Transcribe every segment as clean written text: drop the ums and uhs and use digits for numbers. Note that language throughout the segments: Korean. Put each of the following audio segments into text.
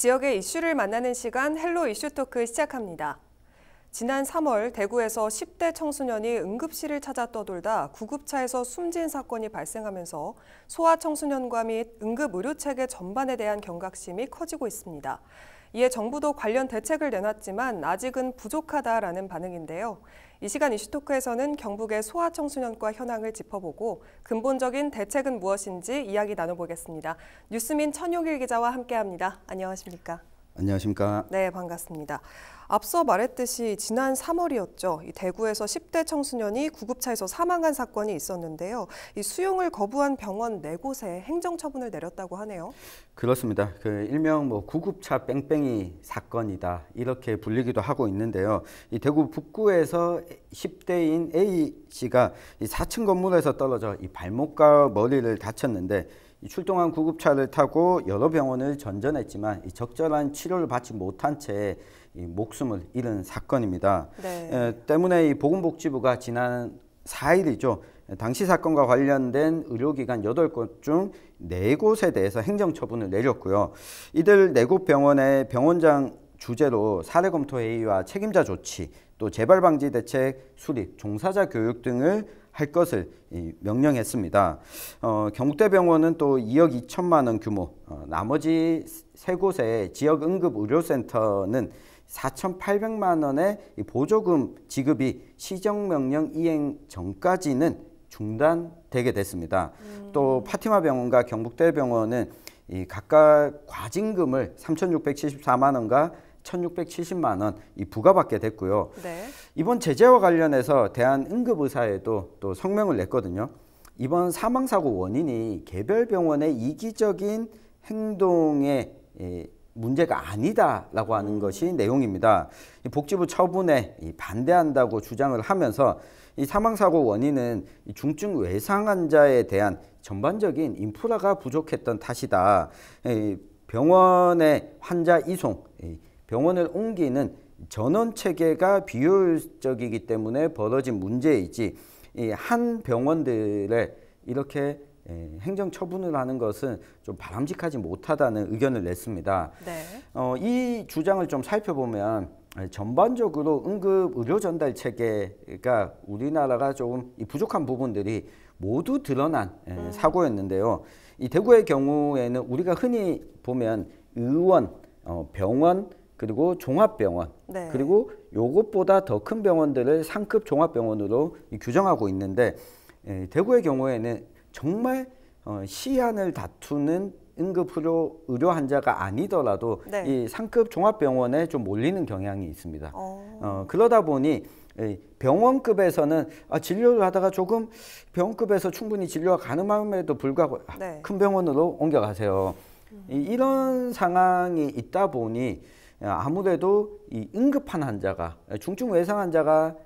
지역의 이슈를 만나는 시간 헬로 이슈토크 시작합니다. 지난 3월 대구에서 10대 청소년이 응급실을 찾아 떠돌다 구급차에서 숨진 사건이 발생하면서 소아 청소년과 및 응급의료체계 전반에 대한 경각심이 커지고 있습니다. 이에 정부도 관련 대책을 내놨지만 아직은 부족하다라는 반응인데요. 이 시간 이슈토크에서는 경북의 소아 청소년과 현황을 짚어보고 근본적인 대책은 무엇인지 이야기 나눠보겠습니다. 뉴스민 천용일 기자와 함께합니다. 안녕하십니까? 안녕하십니까? 네, 반갑습니다. 앞서 말했듯이 지난 3월이었죠. 이 대구에서 10대 청소년이 구급차에서 사망한 사건이 있었는데요. 이 수용을 거부한 병원 4곳에 행정처분을 내렸다고 하네요. 그렇습니다. 일명 구급차 뺑뺑이 사건이다 이렇게 불리기도 하고 있는데요. 이 대구 북구에서 10대인 A 씨가 이 4층 건물에서 떨어져 이 발목과 머리를 다쳤는데 출동한 구급차를 타고 여러 병원을 전전했지만 이 적절한 치료를 받지 못한 채 이 목숨을 잃은 사건입니다. 네. 때문에 이 보건복지부가 지난 4일이죠. 당시 사건과 관련된 의료기관 8곳 중 4곳에 대해서 행정처분을 내렸고요. 이들 4곳 병원의 병원장 주재로 사례 검토 회의와 책임자 조치, 또 재발 방지 대책 수립, 종사자 교육 등을 할 것을 명령했습니다. 경북대병원은 또 2억 2천만 원 규모, 나머지 3곳의 지역 응급의료센터는 4,800만 원의 보조금 지급이 시정명령 이행 전까지는 중단되게 됐습니다. 또 파티마병원과 경북대병원은 각각 과징금을 3,674만 원과 1,670만 원 부과받게 됐고요. 네. 이번 제재와 관련해서 대한응급의사에도 또 성명을 냈거든요. 이번 사망사고 원인이 개별 병원의 이기적인 행동의 문제가 아니다라고 하는 것이 내용입니다. 복지부 처분에 반대한다고 주장을 하면서 이 사망사고 원인은 중증 외상 환자에 대한 전반적인 인프라가 부족했던 탓이다. 병원의 환자 이송, 병원을 옮기는 전원 체계가 비효율적이기 때문에 벌어진 문제이지 한 병원들에 이렇게 행정 처분을 하는 것은 좀 바람직하지 못하다는 의견을 냈습니다. 네. 이 주장을 좀 살펴보면 전반적으로 응급 의료 전달 체계가 우리나라가 조금 부족한 부분들이 모두 드러난 사고였는데요. 이 대구의 경우에는 우리가 흔히 보면 의원, 병원, 그리고 종합병원, 네. 그리고 요것보다 더 큰 병원들을 상급 종합병원으로 규정하고 있는데 대구의 경우에는 정말 시한을 다투는 응급의료 환자가 아니더라도 네. 이 상급 종합병원에 좀 몰리는 경향이 있습니다. 그러다 보니 병원급에서는 진료를 하다가 조금 병원급에서 충분히 진료가 가능함에도 불구하고 네. 큰 병원으로 옮겨가세요. 이런 상황이 있다 보니 아무래도 이 응급한 환자가 중증 외상 환자가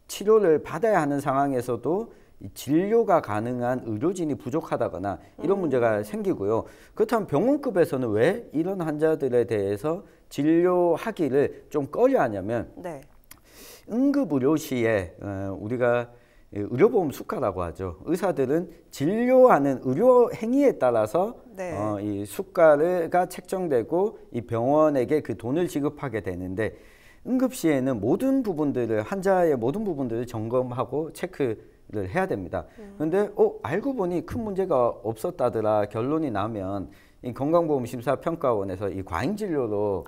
치료를 받아야 하는 상황에서도 진료가 가능한 의료진이 부족하다거나 이런 문제가 생기고요. 그렇다면 병원급에서는 왜 이런 환자들에 대해서 진료하기를 좀 꺼려 하냐면 네. 응급의료 시에 우리가 의료보험 수가라고 하죠. 의사들은 진료하는 의료 행위에 따라서 네. 이 수가가 책정되고 이 병원에게 그 돈을 지급하게 되는데 응급시에는 모든 부분들을 환자의 모든 부분들을 점검하고 체크를 해야 됩니다. 그런데 알고 보니 큰 문제가 없었다더라 결론이 나면 이 건강보험심사평가원에서 이 과잉진료로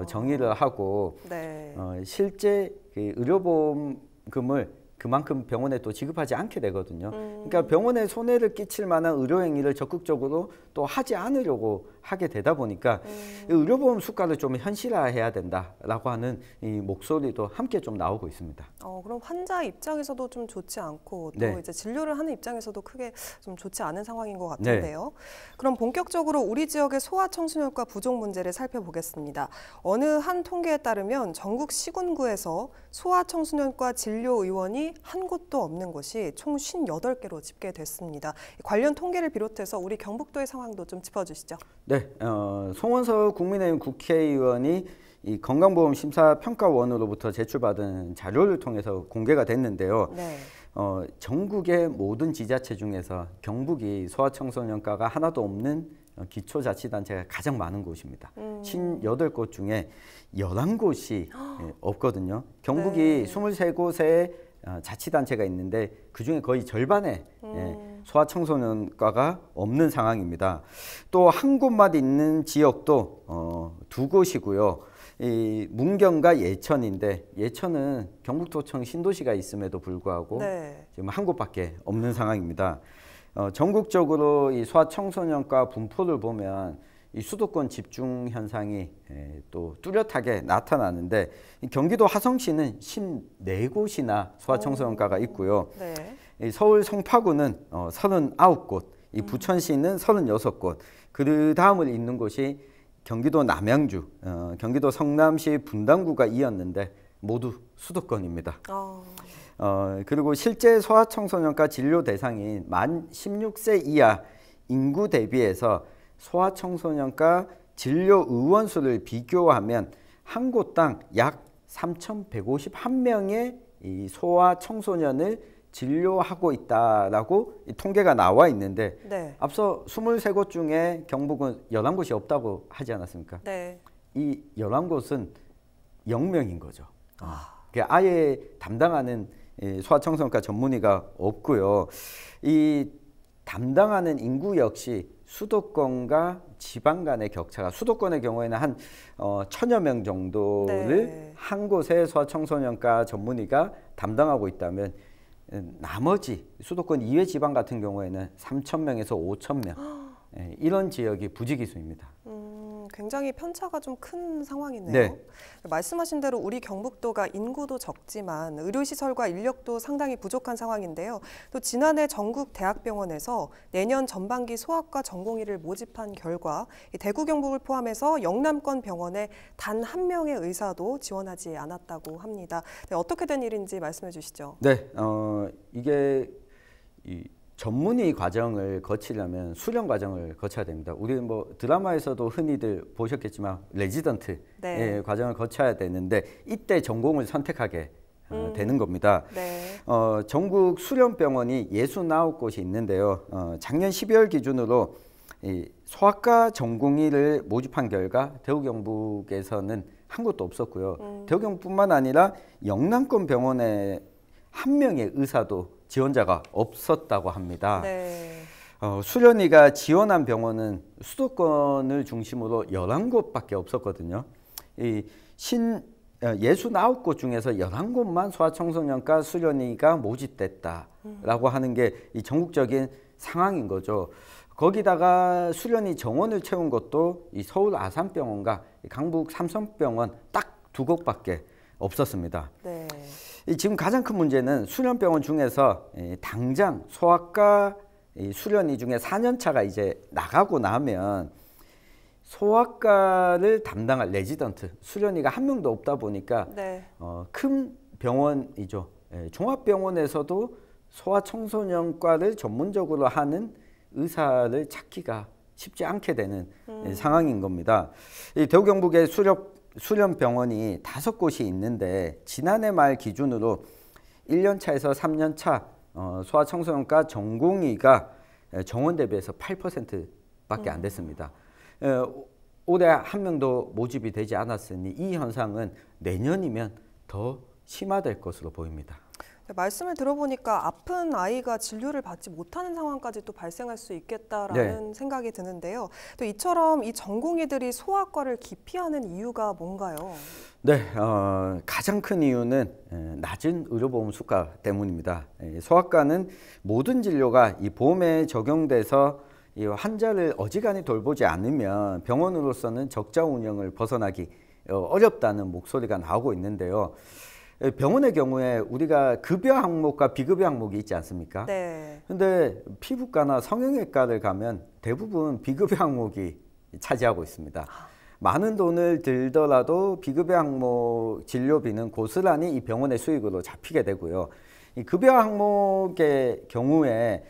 정의를 하고 네. 실제 그 의료보험금을 그만큼 병원에 또 지급하지 않게 되거든요. 그러니까 병원에 손해를 끼칠 만한 의료행위를 적극적으로 또 하지 않으려고 하게 되다 보니까 의료보험 수가를 좀 현실화해야 된다라고 하는 이 목소리도 함께 좀 나오고 있습니다. 그럼 환자 입장에서도 좀 좋지 않고 또 네. 이제 진료를 하는 입장에서도 크게 좀 좋지 않은 상황인 것 같은데요. 네. 그럼 본격적으로 우리 지역의 소아 청소년과 부족 문제를 살펴보겠습니다. 어느 한 통계에 따르면 전국 시군구에서 소아 청소년과 진료 의원이 한 곳도 없는 곳이 총 58개로 집계됐습니다. 관련 통계를 비롯해서 우리 경북도의 상황도 좀 짚어주시죠. 네, 송원석 국민의힘 국회의원이 이 건강보험심사평가원으로부터 제출받은 자료를 통해서 공개가 됐는데요. 네. 전국의 모든 지자체 중에서 경북이 소아청소년과가 하나도 없는 기초자치단체가 가장 많은 곳입니다. 58곳 중에 11곳이 없거든요. 경북이 네. 23곳의 자치단체가 있는데 그중에 거의 절반의 소아청소년과가 없는 상황입니다. 또 한 곳만 있는 지역도 두 곳이고요. 이 문경과 예천인데 예천은 경북도청 신도시가 있음에도 불구하고 네. 지금 한 곳밖에 없는 상황입니다. 전국적으로 이 소아청소년과 분포를 보면 이 수도권 집중 현상이 또 뚜렷하게 나타나는데 이 경기도 화성시는 54곳이나 소아청소년과가 있고요. 네. 이 서울 성파구는 39곳, 이 부천시는 36곳, 그 다음을 잇는 곳이 경기도 남양주, 경기도 성남시 분당구가 이었는데 모두 수도권입니다. 그리고 실제 소아청소년과 진료 대상인 만 16세 이하 인구 대비해서 소아청소년과 진료 의원수를 비교하면 한 곳당 약 3,151명의 이 소아청소년을 진료하고 있다라고 통계가 나와 있는데 네. 앞서 23곳 중에 경북은 11곳이 없다고 하지 않았습니까? 네. 이 11곳은 0명인 거죠. 그러니까 아예 담당하는 소아청소년과 전문의가 없고요. 이 담당하는 인구 역시 수도권과 지방 간의 격차가 수도권의 경우에는 한 1,000여 명 정도를 네. 한 곳의 소아청소년과 전문의가 담당하고 있다면 나머지 수도권 이외 지방 같은 경우에는 3,000명에서 5,000명 이런 지역이 부지기수입니다. 굉장히 편차가 좀 큰 상황이네요. 네. 말씀하신 대로 우리 경북도가 인구도 적지만 의료시설과 인력도 상당히 부족한 상황인데요. 또 지난해 전국 대학병원에서 내년 전반기 소아과 전공의를 모집한 결과 대구 경북을 포함해서 영남권 병원에 단 한 명의 의사도 지원하지 않았다고 합니다. 네, 어떻게 된 일인지 말씀해 주시죠. 네, 이게 전문의 과정을 거치려면 수련 과정을 거쳐야 됩니다. 우리 뭐 드라마에서도 흔히들 보셨겠지만 레지던트 네. 과정을 거쳐야 되는데 이때 전공을 선택하게 되는 겁니다. 네. 전국 수련병원이 69곳이 있는데요. 작년 12월 기준으로 이 소아과 전공의를 모집한 결과 대구 경북에서는 한 곳도 없었고요. 대구 경북뿐만 아니라 영남권 병원에 한 명의 의사도 지원자가 없었다고 합니다. 네. 수련이가 지원한 병원은 수도권을 중심으로 11곳밖에 없었거든요. 이 69곳 중에서 11곳만 소아청소년과 수련이가 모집됐다라고 하는 게 이 전국적인 상황인 거죠. 거기다가 수련이 정원을 채운 것도 이 서울 아산병원과 강북 삼성병원 딱 두 곳밖에 없었습니다. 네. 지금 가장 큰 문제는 수련병원 중에서 당장 소아과 수련이 중에 4년차가 이제 나가고 나면 소아과를 담당할 레지던트 수련이가 한 명도 없다 보니까 네. 큰 병원이죠. 종합병원에서도 소아청소년과를 전문적으로 하는 의사를 찾기가 쉽지 않게 되는 상황인 겁니다. 이 대구 경북의 수련병원이 5곳이 있는데 지난해 말 기준으로 1년차에서 3년차 소아청소년과 전공의가 정원 대비해서 8%밖에 안 됐습니다. 올해 한 명도 모집이 되지 않았으니 이 현상은 내년이면 더 심화될 것으로 보입니다. 말씀을 들어보니까 아픈 아이가 진료를 받지 못하는 상황까지 또 발생할 수 있겠다라는 생각이 드는데요. 또 이처럼 이 전공의들이 소아과를 기피하는 이유가 뭔가요? 네, 가장 큰 이유는 낮은 의료보험 수가 때문입니다. 소아과는 모든 진료가 이 보험에 적용돼서 이 환자를 어지간히 돌보지 않으면 병원으로서는 적자 운영을 벗어나기 어렵다는 목소리가 나오고 있는데요. 병원의 경우에 우리가 급여 항목과 비급여 항목이 있지 않습니까? 네. 근데 피부과나 성형외과를 가면 대부분 비급여 항목이 차지하고 있습니다. 많은 돈을 들더라도 비급여 항목 진료비는 고스란히 이 병원의 수익으로 잡히게 되고요. 이 급여 항목의 경우에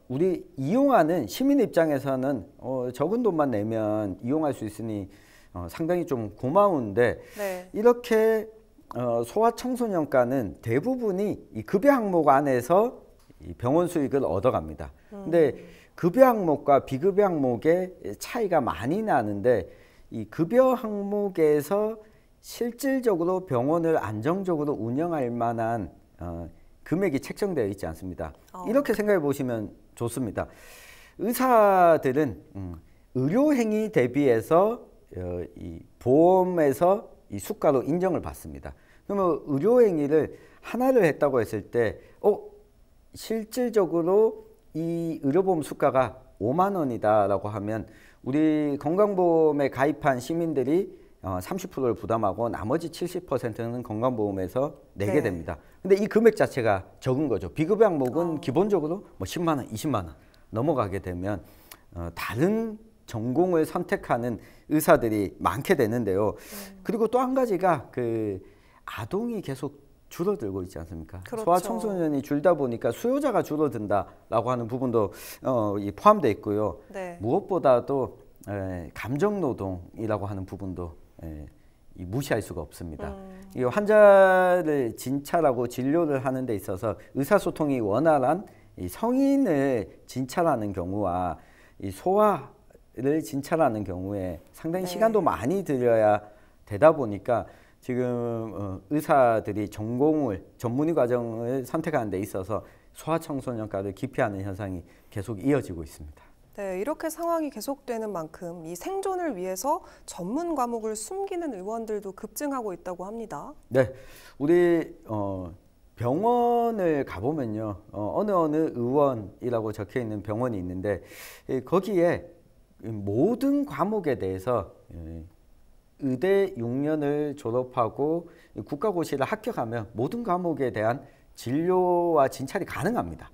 우리 이용하는 시민 입장에서는 적은 돈만 내면 이용할 수 있으니 상당히 좀 고마운데 네. 이렇게 소아청소년과는 대부분이 이 급여 항목 안에서 이 병원 수익을 얻어갑니다. 근데 급여 항목과 비급여 항목의 차이가 많이 나는데 이 급여 항목에서 실질적으로 병원을 안정적으로 운영할 만한 금액이 책정되어 있지 않습니다. 이렇게 생각해 보시면 좋습니다. 의사들은 의료행위 대비해서 이 보험에서 이 수가로 인정을 받습니다. 그러면 의료행위를 하나를 했다고 했을 때 실질적으로 이 의료보험 수가가 5만 원이다라고 하면 우리 건강보험에 가입한 시민들이 30%를 부담하고 나머지 70%는 건강보험에서 내게 네. 됩니다. 근데 이 금액 자체가 적은 거죠. 비급여 항목은 기본적으로 뭐 10만 원, 20만 원 넘어가게 되면 다른 전공을 선택하는 의사들이 많게 되는데요. 그리고 또 한 가지가 그 아동이 계속 줄어들고 있지 않습니까? 그렇죠. 소아청소년이 줄다 보니까 수요자가 줄어든다라고 하는 부분도 포함되어 있고요. 네. 무엇보다도 감정노동이라고 하는 부분도 무시할 수가 없습니다. 이 환자를 진찰하고 진료를 하는 데 있어서 의사소통이 원활한 이 성인을 진찰하는 경우와 이 소아를 진찰하는 경우에 상당히 시간도 많이 들여야 되다 보니까 지금 의사들이 전문의 과정을 선택하는 데 있어서 소아청소년과를 기피하는 현상이 계속 이어지고 있습니다. 네, 이렇게 상황이 계속되는 만큼 이 생존을 위해서 전문 과목을 숨기는 의원들도 급증하고 있다고 합니다. 네, 우리 병원을 가보면요, 어느 의원이라고 적혀 있는 병원이 있는데 거기에 모든 과목에 대해서 의대 6년을 졸업하고 국가고시를 합격하면 모든 과목에 대한 진료와 진찰이 가능합니다.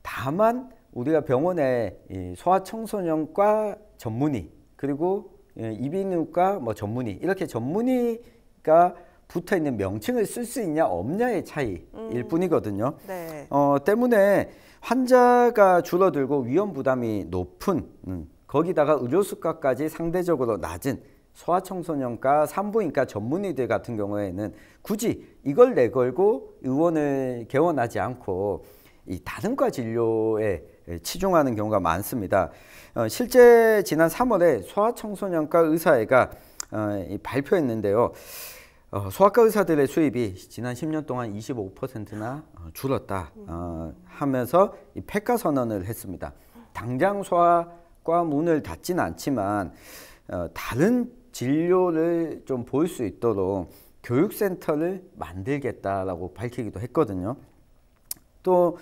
다만 우리가 병원에 소아청소년과 전문의 그리고 이비인후과 전문의 이렇게 전문의가 붙어 있는 명칭을 쓸 수 있냐 없냐의 차이일 뿐이거든요. 네. 때문에 환자가 줄어들고 위험 부담이 높은 거기다가 의료 수가까지 상대적으로 낮은 소아청소년과 산부인과 전문의들 같은 경우에는 굳이 이걸 내걸고 의원을 개원하지 않고 이 다른 과 진료에 치중하는 경우가 많습니다. 실제 지난 3월에 소아청소년과 의사회가 발표했는데요. 소아과 의사들의 수입이 지난 10년 동안 25%나 줄었다 하면서 이 폐가 선언을 했습니다. 당장 소아과 문을 닫지는 않지만 다른 진료를 좀 볼 수 있도록 교육센터를 만들겠다라고 밝히기도 했거든요. 또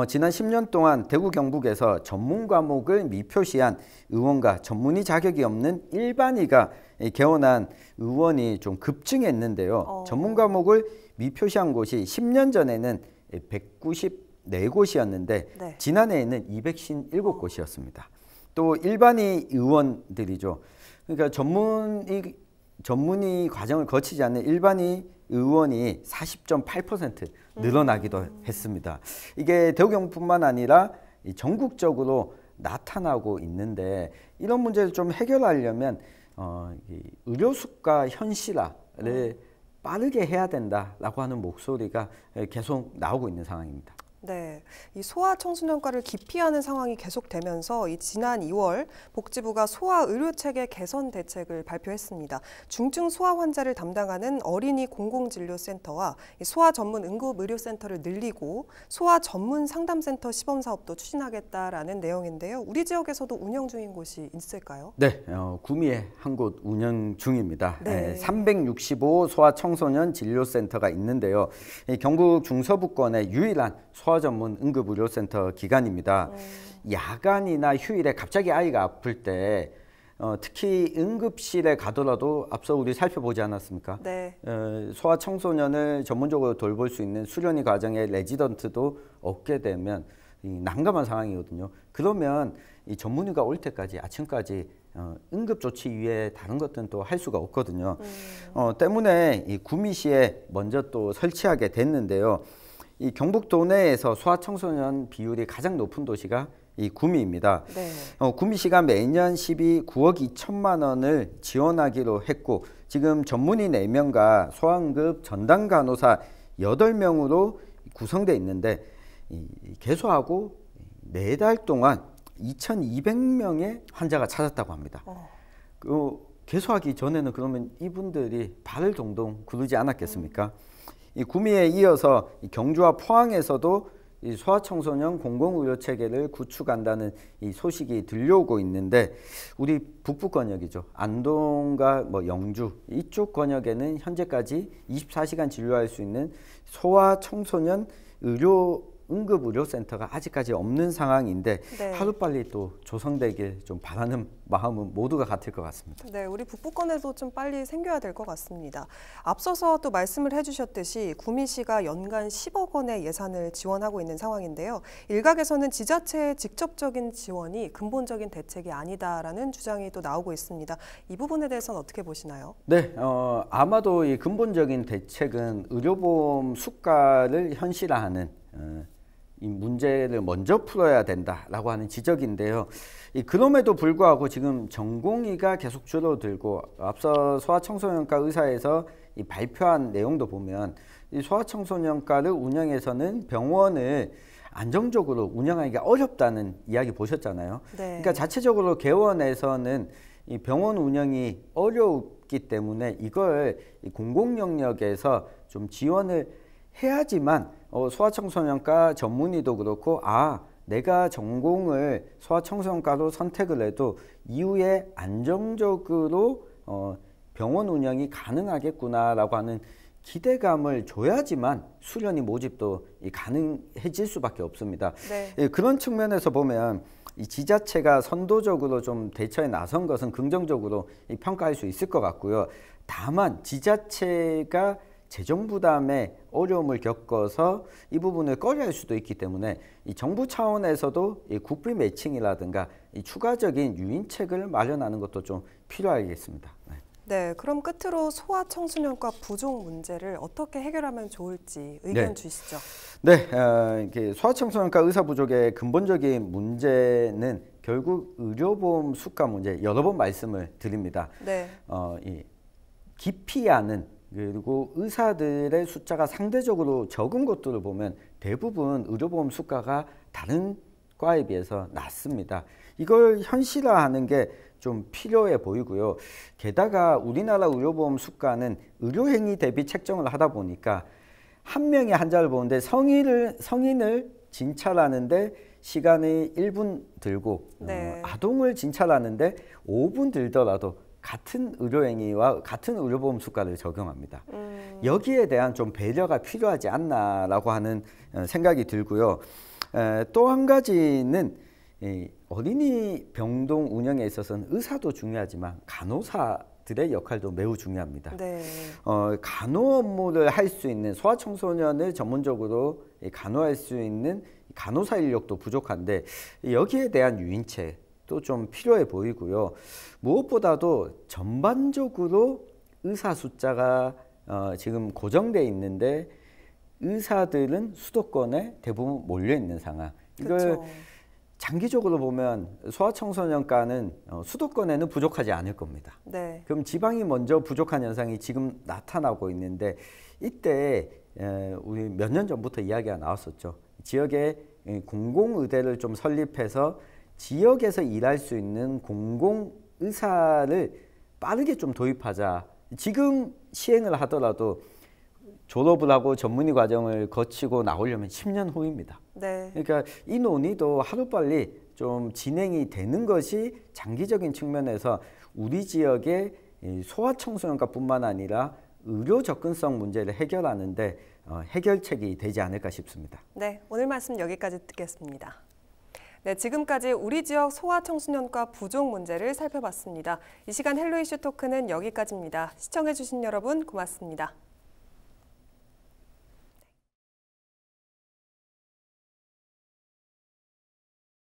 지난 10년 동안 대구 경북에서 전문 과목을 미표시한 의원과 전문의 자격이 없는 일반의가 개원한 의원이 좀 급증했는데요. 전문 과목을 미표시한 곳이 10년 전에는 194곳이었는데 네. 지난해에는 257곳이었습니다. 또 일반의 의원들이죠. 그러니까 전문의 과정을 거치지 않는 일반의 의원이 40.8% 늘어나기도 했습니다. 이게 대구 경북뿐만 아니라 전국적으로 나타나고 있는데 이런 문제를 좀 해결하려면 의료 수가 현실화를 빠르게 해야 된다라고 하는 목소리가 계속 나오고 있는 상황입니다. 네, 이 소아청소년과를 기피하는 상황이 계속되면서 지난 2월 복지부가 소아의료체계 개선 대책을 발표했습니다. 중증 소아 환자를 담당하는 어린이 공공진료센터와 소아 전문 응급의료센터를 늘리고 소아 전문 상담센터 시범사업도 추진하겠다라는 내용인데요. 우리 지역에서도 운영 중인 곳이 있을까요? 네, 구미에 한 곳 운영 중입니다. 네. 365 소아청소년 진료센터가 있는데요. 경북 중서부권의 유일한 소아 전문 응급의료센터 기관입니다. 야간이나 휴일에 갑자기 아이가 아플 때 특히 응급실에 가더라도 앞서 우리 살펴보지 않았습니까? 네. 소아 청소년을 전문적으로 돌볼 수 있는 수련의 과정에 레지던트도 얻게 되면 난감한 상황이거든요. 그러면 이 전문의가 올 때까지 아침까지 응급조치 이외에 다른 것들은 또 할 수가 없거든요. 때문에 이 구미시에 먼저 또 설치하게 됐는데요. 이 경북 도내에서 소아청소년 비율이 가장 높은 도시가 이 구미입니다. 네. 구미시가 매년 9억 2천만 원을 지원하기로 했고 지금 전문의 4명과 소아응급 전담 간호사 8명으로 구성되어 있는데 개소하고 4달 동안 2,200명의 환자가 찾았다고 합니다. 개소하기 전에는 그러면 이분들이 발을 동동 구르지 않았겠습니까? 이 구미에 이어서 경주와 포항에서도 이 소아청소년 공공의료 체계를 구축한다는 이 소식이 들려오고 있는데, 우리 북부 권역이죠. 안동과 영주 이쪽 권역에는 현재까지 24시간 진료할 수 있는 소아청소년 응급의료센터가 아직까지 없는 상황인데, 네. 하루빨리 또 조성되길 좀 바라는 마음은 모두가 같을 것 같습니다. 네, 우리 북부권에도 좀 빨리 생겨야 될 것 같습니다. 앞서서 또 말씀을 해주셨듯이 구미시가 연간 10억 원의 예산을 지원하고 있는 상황인데요. 일각에서는 지자체의 직접적인 지원이 근본적인 대책이 아니다라는 주장이 또 나오고 있습니다. 이 부분에 대해서는 어떻게 보시나요? 네, 아마도 이 근본적인 대책은 의료보험 수가를 현실화하는 이 문제를 먼저 풀어야 된다라고 하는 지적인데요. 그럼에도 불구하고 지금 전공의가 계속 줄어들고, 앞서 소아청소년과 의사에서 이 발표한 내용도 보면 이 소아청소년과를 운영해서는 병원을 안정적으로 운영하기가 어렵다는 이야기 보셨잖아요. 네. 그러니까 자체적으로 개원에서는 이 병원 운영이 어렵기 때문에 이걸 공공 영역에서 좀 지원을 해야지만 소아청소년과 전문의도 그렇고, 내가 전공을 소아청소년과로 선택을 해도 이후에 안정적으로 병원 운영이 가능하겠구나라고 하는 기대감을 줘야지만 수련의 모집도 가능해질 수밖에 없습니다. 네. 그런 측면에서 보면 이 지자체가 선도적으로 좀 대처에 나선 것은 긍정적으로 평가할 수 있을 것 같고요. 다만 지자체가 재정 부담에 어려움을 겪어서 이 부분을 꺼려할 수도 있기 때문에 이 정부 차원에서도 이 국비 매칭이라든가 이 추가적인 유인책을 마련하는 것도 좀 필요하겠습니다. 네, 그럼 끝으로 소아청소년과 부족 문제를 어떻게 해결하면 좋을지 의견 주시죠. 네, 소아청소년과 의사 부족의 근본적인 문제는 결국 의료보험 수가 문제, 여러 번 말씀을 드립니다. 네. 이 기피하는, 그리고 의사들의 숫자가 상대적으로 적은 곳들을 보면 대부분 의료보험 수가가 다른 과에 비해서 낮습니다. 이걸 현실화하는 게 좀 필요해 보이고요. 게다가 우리나라 의료보험 수가는 의료행위 대비 책정을 하다 보니까 한 명의 환자를 보는데 성인을 진찰하는데 시간이 1분 들고, 네. 아동을 진찰하는데 5분 들더라도 같은 의료행위와 같은 의료보험 수가를 적용합니다. 여기에 대한 좀 배려가 필요하지 않나라고 하는 생각이 들고요. 또 한 가지는 어린이 병동 운영에 있어서는 의사도 중요하지만 간호사들의 역할도 매우 중요합니다. 네. 간호 업무를 할 수 있는, 소아청소년을 전문적으로 간호할 수 있는 간호사 인력도 부족한데, 여기에 대한 유인책도 좀 필요해 보이고요. 무엇보다도 전반적으로 의사 숫자가 지금 고정돼 있는데 의사들은 수도권에 대부분 몰려 있는 상황. 이걸 그렇죠. 장기적으로 보면 소아청소년과는 수도권에는 부족하지 않을 겁니다. 네. 그럼 지방이 먼저 부족한 현상이 지금 나타나고 있는데, 이때 우리 몇 년 전부터 이야기가 나왔었죠. 지역에 공공의대를 좀 설립해서 지역에서 일할 수 있는 공공의사를 빠르게 좀 도입하자. 지금 시행을 하더라도 졸업을 하고 전문의 과정을 거치고 나오려면 10년 후입니다. 네. 그러니까 이 논의도 하루빨리 좀 진행이 되는 것이 장기적인 측면에서 우리 지역의 소아청소년과뿐만 아니라 의료 접근성 문제를 해결하는데 해결책이 되지 않을까 싶습니다. 네, 오늘 말씀 여기까지 듣겠습니다. 네, 지금까지 우리 지역 소아청소년과 부족 문제를 살펴봤습니다. 이 시간 헬로 이슈 토크는 여기까지입니다. 시청해주신 여러분 고맙습니다.